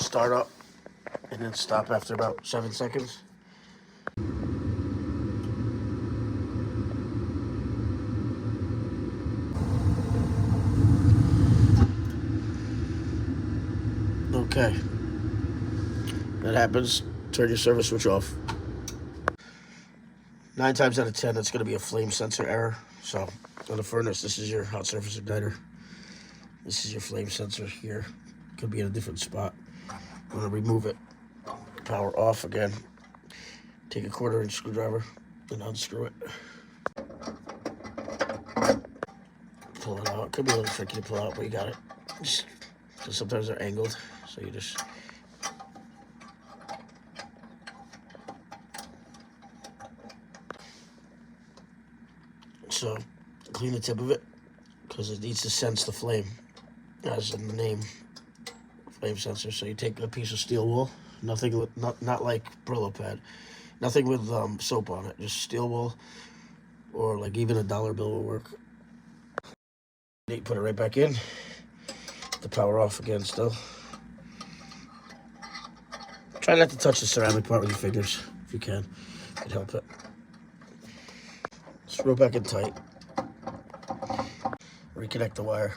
start up and then stop after about 7 seconds. Okay. That happens. Turn your service switch off. 9 times out of 10, that's going to be a flame sensor error. So on the furnace, this is your hot surface igniter. This is your flame sensor here. Could be in a different spot. I'm going to remove it. Power off again. Take a 1/4-inch screwdriver and unscrew it. Pull it out. It could be a little tricky to pull out, but you got it. So sometimes they're angled, so you just clean the tip of it because it needs to sense the flame, as in the name, flame sensor. So you take a piece of steel wool, nothing with, not like Brillo pad, nothing with soap on it, just steel wool, or like even a dollar bill will work. You put it right back in. The power off again still. Try not to touch the ceramic part with your fingers if you can. It'd help it. Screw it back in tight. Reconnect the wire.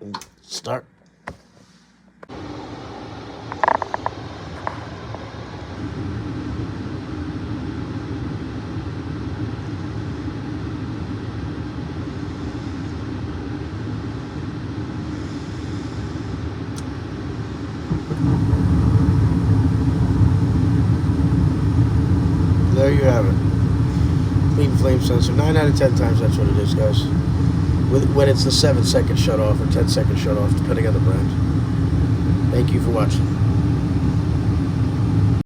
And start. There you have it. Clean flame sensor. 9 out of 10 times that's what it is, guys. When it's the 7-second shut off or 10-second shut off, depending on the brand. Thank you for watching.